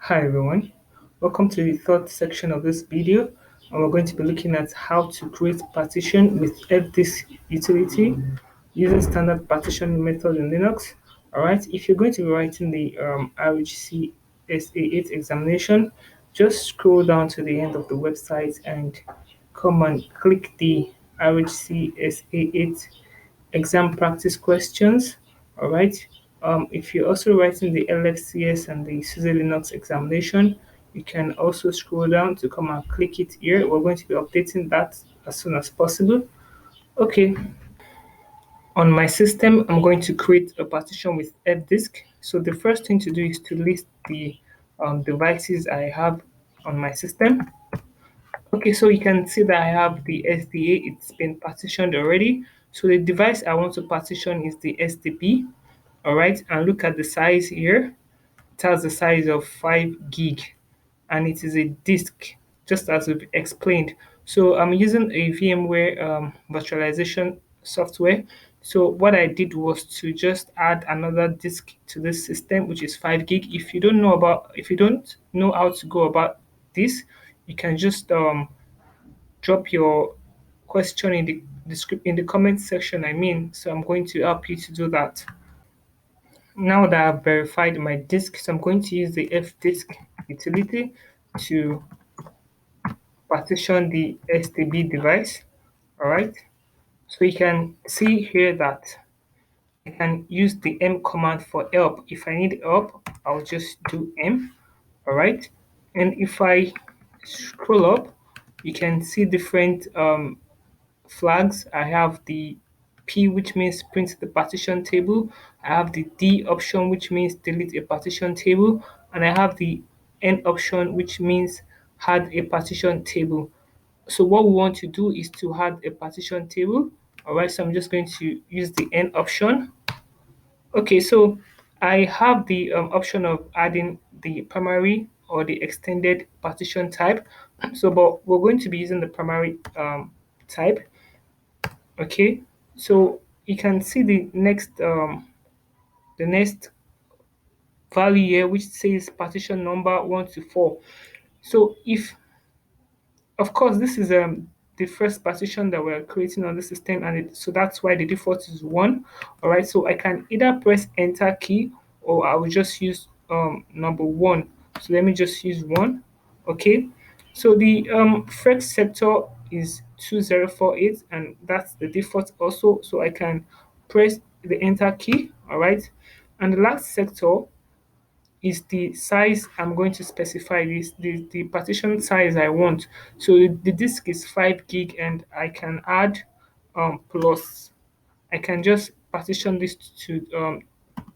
Hi everyone, welcome to the third section of this video, and we're going to be looking at how to create partition with fdisk utility using standard partition method in Linux. Alright, if you're going to be writing the RHCSA 8 examination, just scroll down to the end of the website and come and click the RHCSA 8 exam practice questions. All right. If you're also writing the LXCS and the SUSE Linux examination, you can also scroll down to come and click it here. We're going to be updating that as soon as possible. Okay. On my system, I'm going to create a partition with fdisk. So the first thing to do is to list the devices I have on my system. Okay, so you can see that I have the SDA, it's been partitioned already. So the device I want to partition is the SDP. All right, and look at the size here. It has the size of 5 gig and it is a disk, just as we've explained. So I'm using a VMware virtualization software. So what I did was to just add another disk to this system, which is 5 gig. If you don't know how to go about this, you can just drop your question in the script in the comment section. So I'm going to help you to do that. Now that I've verified my disk, so I'm going to use the fdisk utility to partition the STB device. All right. So you can see here that I can use the M command for help. If I need help, I'll just do M. All right. And if I scroll up, you can see different flags. I have the P, which means print the partition table. I have the D option, which means delete a partition table. And I have the N option, which means add a partition table. So what we want to do is to add a partition table. All right, so I'm just going to use the N option. Okay, so I have the option of adding the primary or the extended partition type. So, but we're going to be using the primary type. Okay, so you can see the next value here, which says partition number 1 to 4. So if, of course, this is the first partition that we're creating on the system, and so that's why the default is 1. All right, so I can either press enter key or I will just use number 1. So let me just use 1. Okay, so the first sector is 2048, and that's the default also. So I can press the enter key. All right, and the last sector is the size I'm going to specify, this the partition size I want. So the disk is 5 gig, and I can add plus, I can just partition this to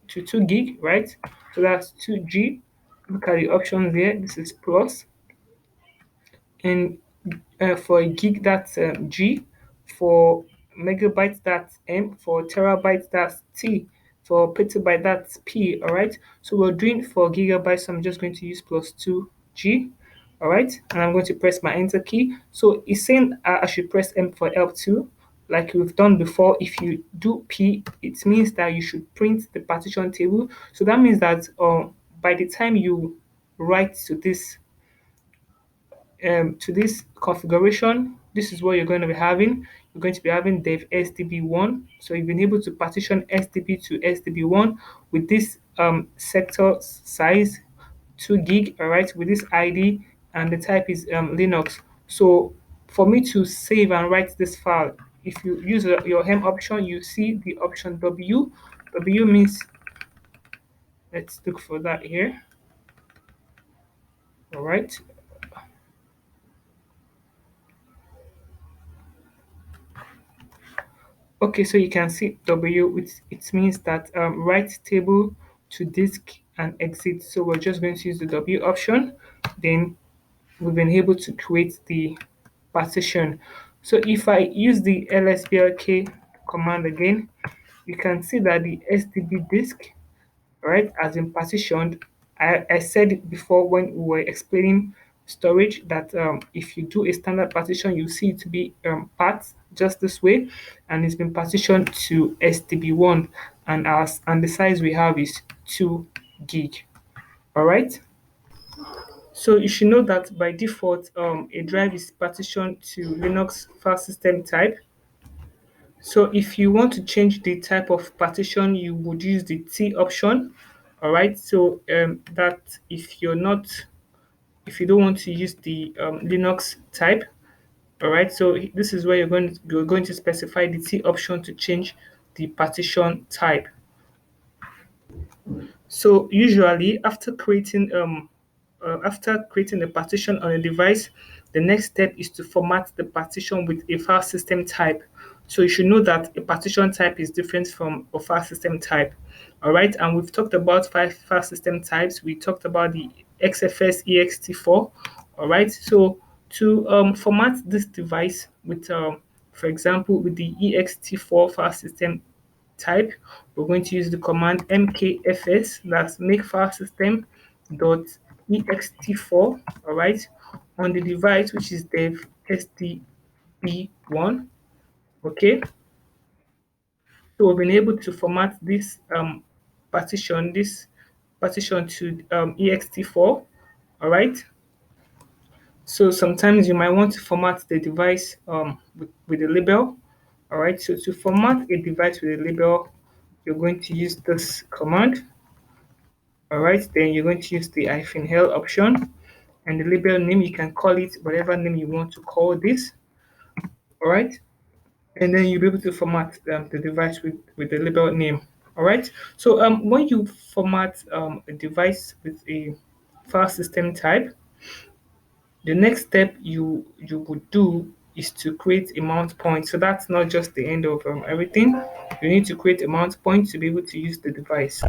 2 gig, right? So that's 2G. Look at the options there. This is plus, and for a gig that's G, for megabytes that's M, for terabytes that's T, for petabyte that's P. All right, so we're doing for gigabytes, so I'm just going to use plus 2G. All right, and I'm going to press my enter key. So it's saying I should press M for L2, like we've done before. If you do P, it means that you should print the partition table. So that means that by the time you write to this configuration, this is what you're going to be having. You're going to be having dev SDB1. So you've been able to partition SDB to SDB1 with this sector size 2 gig, all right, with this ID, and the type is Linux. So for me to save and write this file, if you use your hem option, you see the option W. W means, let's look for that here. All right. Okay, so you can see W, which it means that write table to disk and exit. So we're just going to use the W option. Then we've been able to create the partition. So if I use the lsblk command again, you can see that the STB disk, right, has been partitioned. I said it before when we were explaining storage that if you do a standard partition, you see it to be parts just this way, and it's been partitioned to STB1, and the size we have is 2 gig. All right. So you should know that by default, a drive is partitioned to Linux file system type. So if you want to change the type of partition, you would use the T option. All right. So that if you don't want to use the Linux type, all right. So this is where you're going to specify the T option to change the partition type. So usually after creating a partition on a device, the next step is to format the partition with a file system type. So you should know that a partition type is different from a file system type. All right, and we've talked about five file system types. We talked about the XFS ext4. All right, so to format this device with, for example, with the ext4 file system type, we're going to use the command mkfs, that's make file system dot ext4, all right, on the device which is dev sdb1. Okay, so we've been able to format this partition to ext4. All right, so sometimes you might want to format the device with a label. All right, so to format a device with a label, you're going to use this command. All right, then you're going to use the -l option, and the label name, you can call it whatever name you want to call this. All right, and then you'll be able to format the device with the label name. All right, so when you format a device with a file system type, the next step you would do is to create a mount point. So that's not just the end of everything. You need to create a mount point to be able to use the device.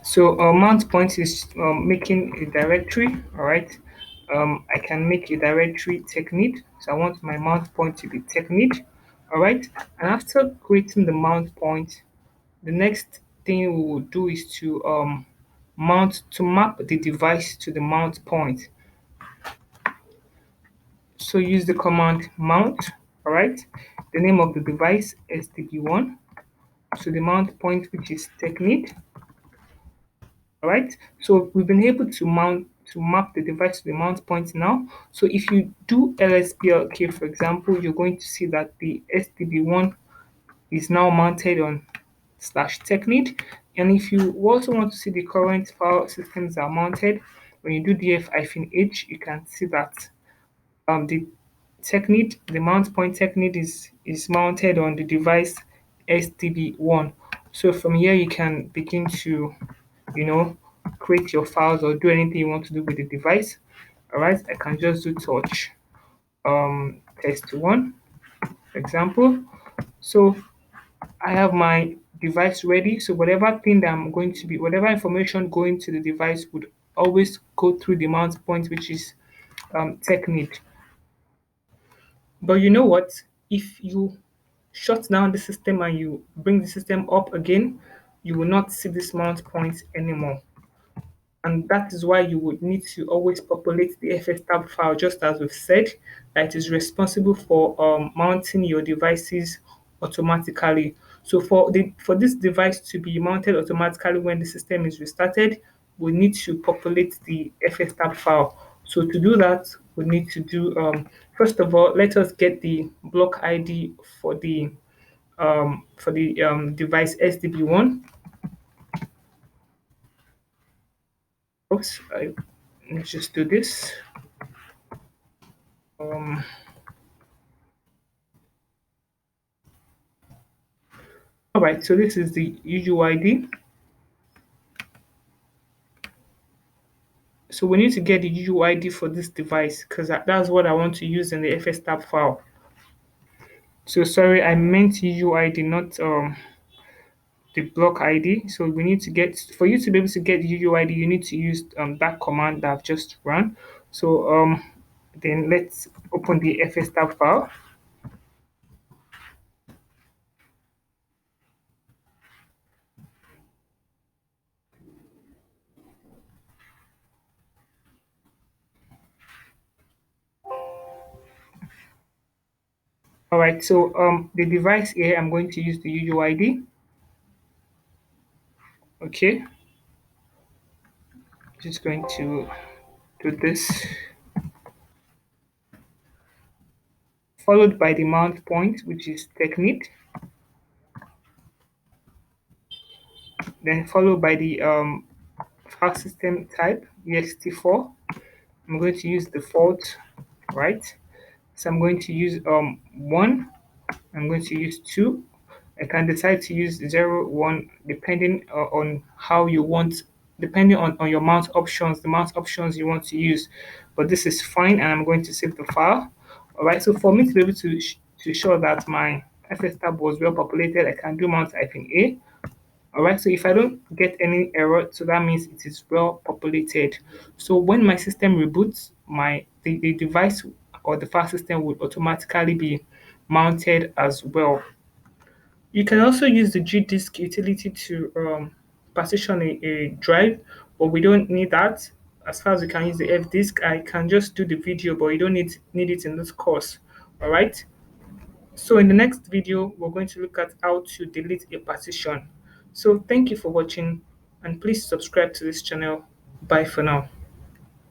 So mount point is making a directory. All right. I can make a directory technique. So I want my mount point to be technique. All right. And after creating the mount point, the next thing we will do is to map the device to the mount point. So use the command mount. All right. The name of the device SDB1. So the mount point, which is technique. All right, so we've been able to map the device to the mount point now. So if you do lsblk, for example, you're going to see that the SDB1 is now mounted on /technid. And if you also want to see the current file systems are mounted, when you do df-h, you can see that the the mount point technid is mounted on the device SDB1. So from here, you can begin to, you know, create your files or do anything you want to do with the device. All right, I can just do touch test one, for example. So I have my device ready. So whatever thing that whatever information going to the device would always go through the mount point, which is technique. But you know what? If you shut down the system and you bring the system up again, you will not see this mount point anymore. And that is why you would need to always populate the fstab file, just as we've said, that it is responsible for mounting your devices automatically. So for this device to be mounted automatically when the system is restarted, we need to populate the fstab file. So to do that, we need to do first of all, let us get the block ID for the device SDB1. Oops, let's just do this. Um, all right, so this is the UUID. So we need to get the UUID for this device because that's what I want to use in the fstab file. So sorry, I meant UUID, not the block ID. So we need to get, for you to be able to get the UUID, you need to use that command that I've just run. So then let's open the fstab file. All right, so the device here, I'm going to use the UUID. Okay, just going to to this, followed by the mount point, which is technique, then followed by the file system type, ext4. I'm going to use default, right? So I'm going to use 1. I'm going to use 2. I can decide to use 0, 1, depending on how you want, depending on your mount options, the mount options you want to use. But this is fine, and I'm going to save the file. All right, so for me to be able to show that my FS tab was well populated, I can do mount-a. All right, so if I don't get any error, so that means it is well populated. So when my system reboots, the device or the file system would automatically be mounted as well. You can also use the gdisk utility to partition a drive, but we don't need that. As far as we can use the fdisk, I can just do the video, but you don't need it in this course. All right. So in the next video, we're going to look at how to delete a partition. So thank you for watching, and please subscribe to this channel. Bye for now.